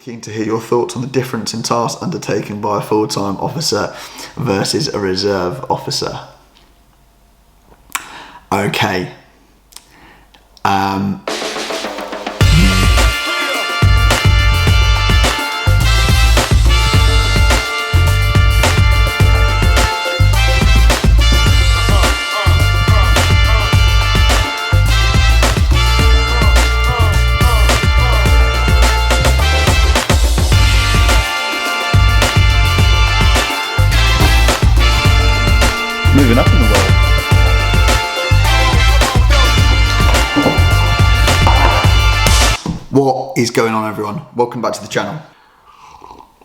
Keen to hear your thoughts on the difference in tasks undertaken by a full-time officer versus a reserve officer. Okay. Moving up in the world. What is going on, everyone? Welcome back to the channel.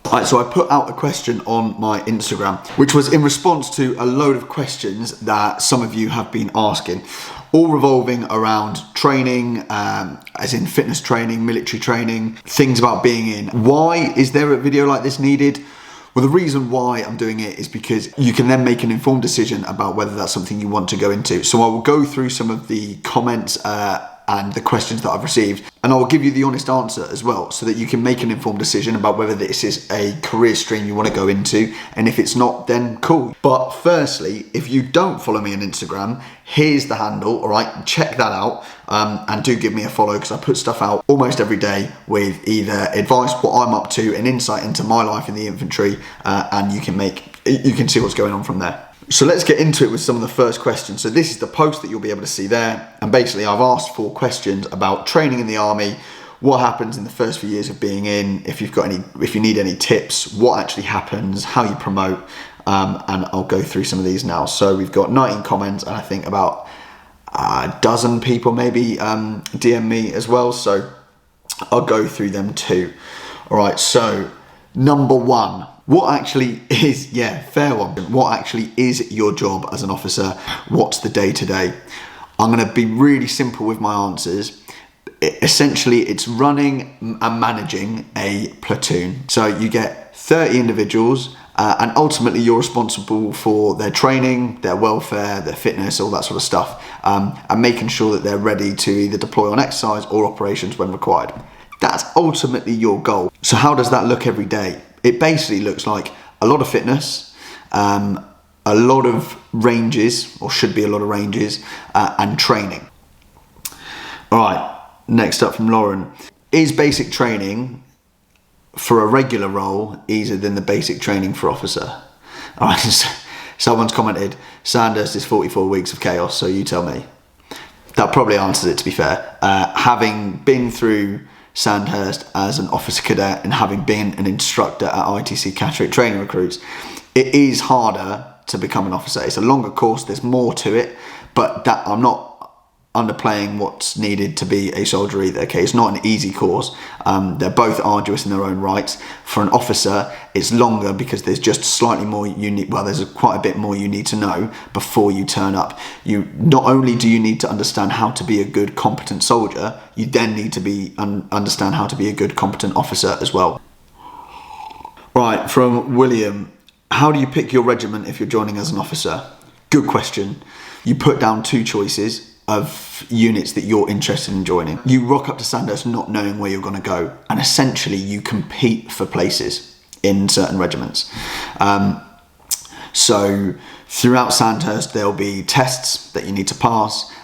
Alright, so I put out a question on my Instagram, which was in response to a load of questions that some of you have been asking, all revolving around training, as in fitness training, military training, things about being in. Why is there a video like this needed? Well, the reason why I'm doing it is because you can then make an informed decision about whether that's something you want to go into. So I will go through some of the comments and the questions that I've received, and I will give you the honest answer as well, so that you can make an informed decision about whether this is a career stream you want to go into, and if it's not, then cool. But firstly, if you don't follow me on Instagram, here's the handle, all right? Check that out, and do give me a follow, because I put stuff out almost every day with either advice, what I'm up to, an insight into my life in the infantry, and you can see what's going on from there. So let's get into it with some of the first questions. So this is the post that you'll be able to see there. And basically I've asked for questions about training in the army, what happens in the first few years of being in, if you need any tips, what actually happens, how you promote, and I'll go through some of these now. So we've got 19 comments, and I think about a dozen people maybe DM me as well. So I'll go through them too. All right, so number one. What actually is, fair one. What actually is your job as an officer? What's the day-to-day? I'm going to be really simple with my answers. Essentially, it's running and managing a platoon. So you get 30 individuals, and ultimately you're responsible for their training, their welfare, their fitness, all that sort of stuff, and making sure that they're ready to either deploy on exercise or operations when required. That's ultimately your goal. So how does that look every day? It basically looks like a lot of fitness, a lot of ranges, or should be a lot of ranges, and training. All right, next up from Lauren. Is basic training for a regular role easier than the basic training for officer? All right, someone's commented, Sandhurst is 44 weeks of chaos, so you tell me. That probably answers it, to be fair. Having been through Sandhurst as an officer cadet and having been an instructor at ITC Catterick training recruits, it is harder to become an officer. It's a longer course, there's more to it, but that I'm not underplaying what's needed to be a soldier either. Okay, it's not an easy course. They're both arduous in their own rights. For an officer, it's longer because there's just slightly more there's quite a bit more you need to know before you turn up. You not only do you need to understand how to be a good, competent soldier, you then need to understand how to be a good, competent officer as well. Right, from William, how do you pick your regiment if you're joining as an officer? Good question. You put down two choices of units that you're interested in joining. You rock up to Sandhurst not knowing where you're going to go, and essentially you compete for places in certain regiments. So throughout Sandhurst there'll be tests that you need to pass.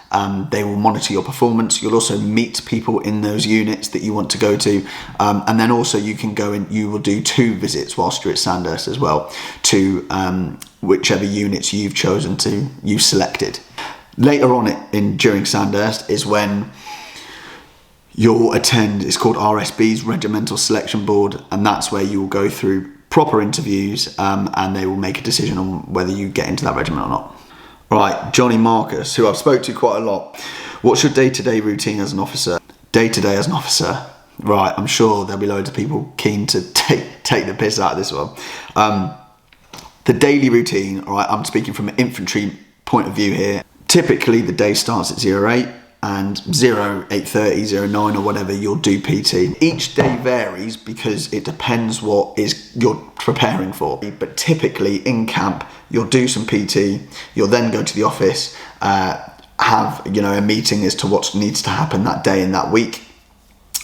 They will monitor your performance. You'll also meet people in those units that you want to go to, and then also you can go in. You will do 2 visits whilst you're at Sandhurst as well to whichever units you've selected. Later on during Sandhurst is when you'll attend, it's called RSB's Regimental Selection Board, and that's where you will go through proper interviews, and they will make a decision on whether you get into that regiment or not. Right, Johnny Marcus, who I've spoke to quite a lot. What's your day-to-day routine as an officer? Day-to-day as an officer. Right, I'm sure there'll be loads of people keen to take the piss out of this one. The daily routine, all right, I'm speaking from an infantry point of view here. Typically the day starts at 08 and 08:30, 09 or whatever, you'll do PT. Each day varies because it depends what you're preparing for. But typically in camp, you'll do some PT, you'll then go to the office, have a meeting as to what needs to happen that day and that week.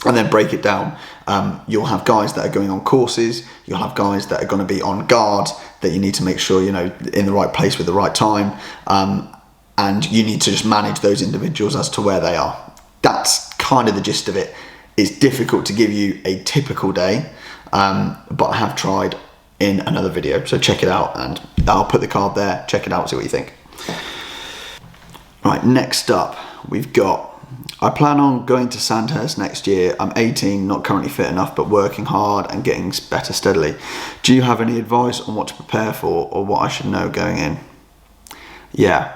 and then break it down. You'll have guys that are going on courses, you'll have guys that are going to be on guard, that you need to make sure, you know, in the right place with the right time, and you need to just manage those individuals as to where they are. That's kind of the gist of it. It's difficult to give you a typical day, but I have tried in another video, so check it out, and I'll put the card there, check it out, see what you think. Right, next up we've got, I plan on going to Sandhurst next year. I'm 18, not currently fit enough, but working hard and getting better steadily. Do you have any advice on what to prepare for or what I should know going in? Yeah.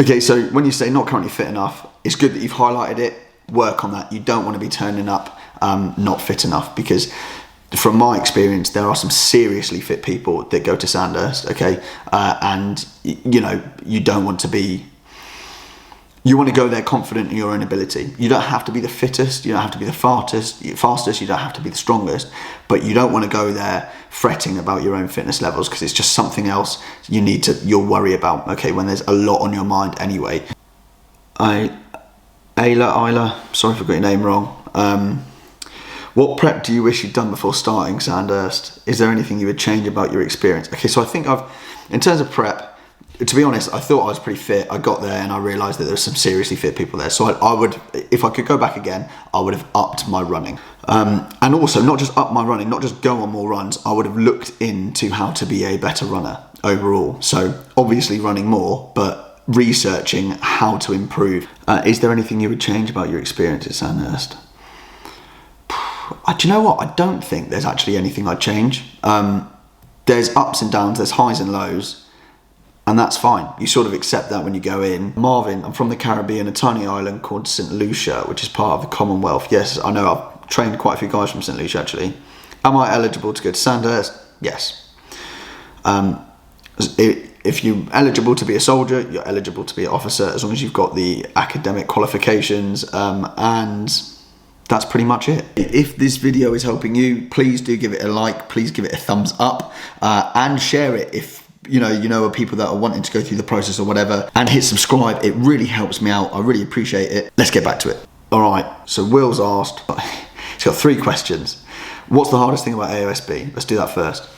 Okay, so when you say not currently fit enough, it's good that you've highlighted it. Work on that. You don't want to be turning up not fit enough, because from my experience, there are some seriously fit people that go to Sandhurst, okay? And, you know, you don't want to be... You want to go there confident in your own ability. You don't have to be the fittest, you don't have to be the fastest, you don't have to be the strongest, but you don't want to go there fretting about your own fitness levels, because it's just something else you'll worry about, okay, when there's a lot on your mind anyway. Ayla, sorry if I got your name wrong. What prep do you wish you'd done before starting Sandhurst? Is there anything you would change about your experience? Okay, so I think in terms of prep, to be honest, I thought I was pretty fit. I got there and I realised that there were some seriously fit people there. So I would, if I could go back again, I would have upped my running. And also, not just up my running, not just go on more runs, I would have looked into how to be a better runner overall. So obviously running more, but researching how to improve. Is there anything you would change about your experience at Sandhurst? Do you know what? I don't think there's actually anything I'd change. There's ups and downs, there's highs and lows. And that's fine. You sort of accept that when you go in. Marvin, I'm from the Caribbean, a tiny island called St. Lucia, which is part of the Commonwealth. Yes, I know, I've trained quite a few guys from St. Lucia actually. Am I eligible to go to Sandhurst? Yes. If you're eligible to be a soldier, you're eligible to be an officer, as long as you've got the academic qualifications, and that's pretty much it. If this video is helping you, please do give it a like, please give it a thumbs up, and share it if you know people that are wanting to go through the process or whatever, and hit subscribe. It really helps me out. I really appreciate it. Let's get back to it. All right, so Will's asked, he's got 3 questions. What's the hardest thing about AOSB? Let's do that first.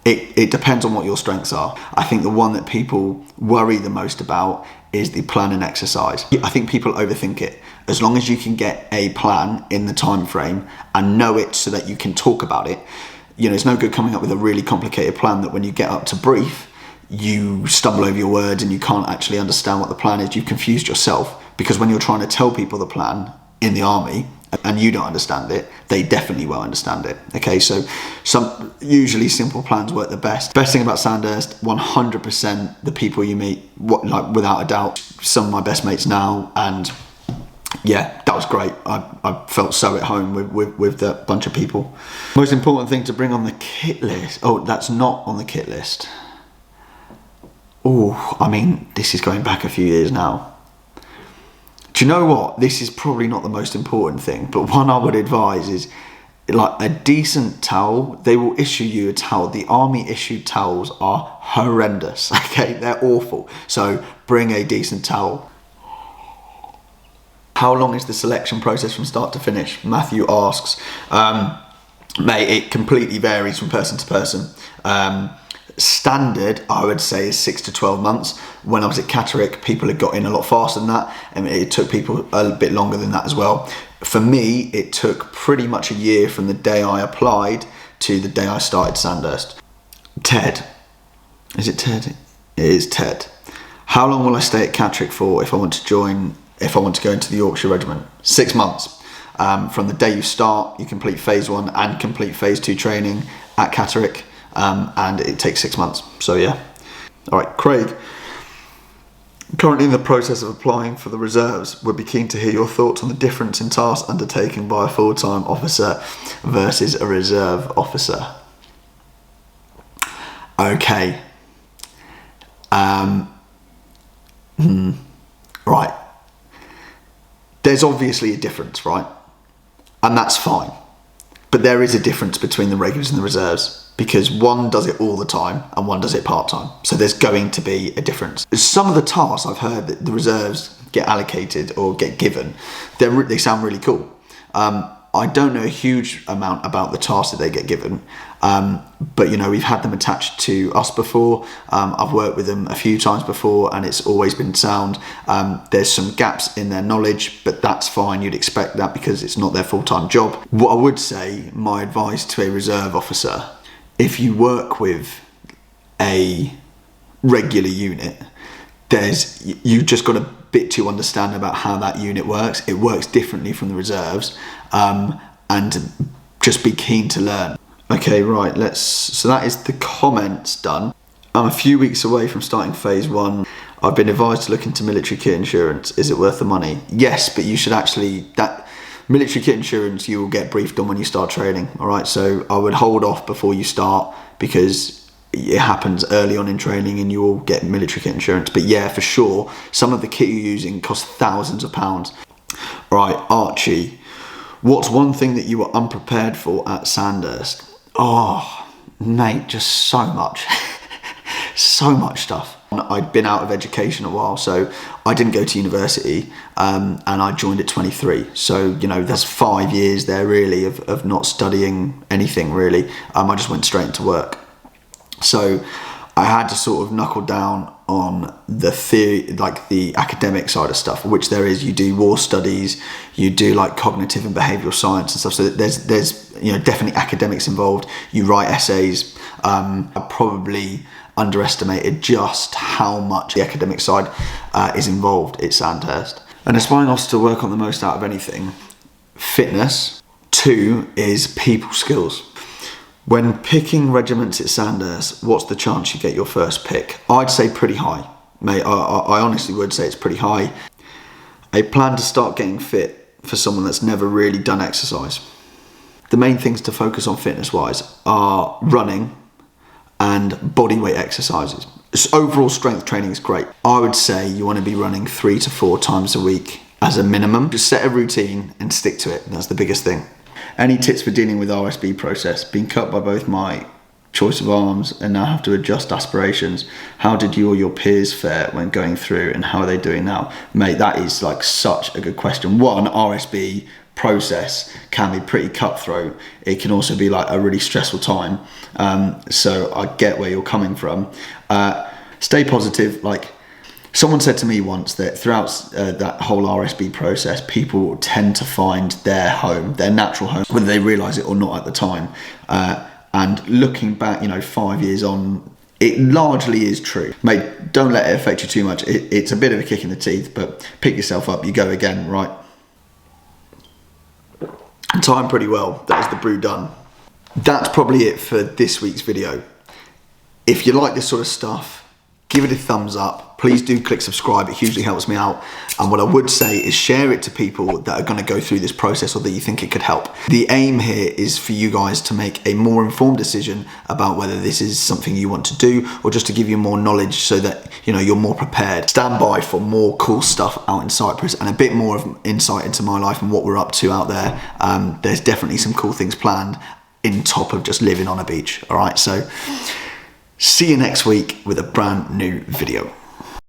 It depends on what your strengths are. I think the one that people worry the most about is the plan and exercise. I think people overthink it. As long as you can get a plan in the time frame and know it so that you can talk about it, you know, it's no good coming up with a really complicated plan that when you get up to brief, you stumble over your words and you can't actually understand what the plan is. You've confused yourself, because when you're trying to tell people the plan in the army and you don't understand it, they definitely won't understand it. Okay, so usually simple plans work the best. Best thing about Sandhurst, 100% the people you meet, without a doubt, some of my best mates now, and yeah, that was great. I felt so at home with the bunch of people. Most important thing to bring on the kit list. Oh, that's not on the kit list. Oh, I mean, this is going back a few years now. Do you know what? This is probably not the most important thing, but one I would advise is like a decent towel. They will issue you a towel. The army issued towels are horrendous. Okay, they're awful. So bring a decent towel. How long is the selection process from start to finish? Matthew asks. Mate, it completely varies from person to person. Standard, I would say, is 6 to 12 months. When I was at Catterick, people had got in a lot faster than that, and it took people a bit longer than that as well. For me, it took pretty much a year from the day I applied to the day I started Sandhurst. Ted. Is it Ted? It is Ted. How long will I stay at Cattrick for if I want to go into the Yorkshire Regiment? 6 months. From the day you start, you complete phase 1 and complete phase 2 training at Catterick, and it takes 6 months. So yeah. All right, Craig. Currently in the process of applying for the reserves. Would be keen to hear your thoughts on the difference in tasks undertaken by a full-time officer versus a reserve officer. Okay. Right. There's obviously a difference, right? And that's fine. But there is a difference between the regulars and the reserves, because one does it all the time and one does it part-time. So there's going to be a difference. Some of the tasks I've heard that the reserves get allocated or get given, they sound really cool. I don't know a huge amount about the tasks that they get given, but you know, we've had them attached to us before. I've worked with them a few times before and it's always been sound. There's some gaps in their knowledge, but that's fine. You'd expect that because it's not their full-time job. What I would say, my advice to a reserve officer, if you work with a regular unit, you just got a bit to understand about how that unit works. It works differently from the reserves, and just be keen to learn. Okay, right, so that is the comments done. I'm a few weeks away from starting phase 1. I've been advised to look into military kit insurance. Is it worth the money? Yes, but you should that military kit insurance you will get briefed on when you start training. All right, so I would hold off before you start, because it happens early on in training and you will get military kit insurance. But yeah, for sure, some of the kit you're using costs thousands of pounds. All right, Archie, what's one thing that you were unprepared for at Sandhurst? Oh, mate, just so much. So much stuff. I'd been out of education a while, so I didn't go to university, and I joined at 23. So, you know, there's 5 years there really of not studying anything really. I just went straight into work. So I had to sort of knuckle down on the theory, like the academic side of stuff, which there is. You do war studies, you do like cognitive and behavioural science and stuff. So there's you know, definitely academics involved. You write essays. I probably underestimated just how much the academic side is involved at Sandhurst. And aspiring officers to work on the most out of anything: fitness. 2 is people skills. When picking regiments at Sandhurst, what's the chance you get your first pick? I'd say pretty high, mate. I honestly would say it's pretty high. A plan to start getting fit for someone that's never really done exercise. The main things to focus on fitness-wise are running and body weight exercises. Overall strength training is great. I would say you want to be running 3 to 4 times a week as a minimum. Just set a routine and stick to it. That's the biggest thing. Any tips for dealing with RSB process? Been cut by both my choice of arms and now have to adjust aspirations. How did you or your peers fare when going through, and how are they doing now? Mate, that is like such a good question. One, RSB process can be pretty cutthroat. It can also be like a really stressful time. So I get where you're coming from. Stay positive. Like, someone said to me once that throughout that whole RSB process, people tend to find their home, their natural home, whether they realise it or not at the time. And looking back, you know, 5 years on, it largely is true. Mate, don't let it affect you too much. It's a bit of a kick in the teeth, but pick yourself up, you go again, right? Timed pretty well. That is the brew done. That's probably it for this week's video. If you like this sort of stuff, give it a thumbs up. Please do click subscribe. It hugely helps me out. And what I would say is share it to people that are going to go through this process or that you think it could help. The aim here is for you guys to make a more informed decision about whether this is something you want to do, or just to give you more knowledge so that, you know, you're more prepared. Stand by for more cool stuff out in Cyprus and a bit more of insight into my life and what we're up to out there. There's definitely some cool things planned in top of just living on a beach. All right, so see you next week with a brand new video.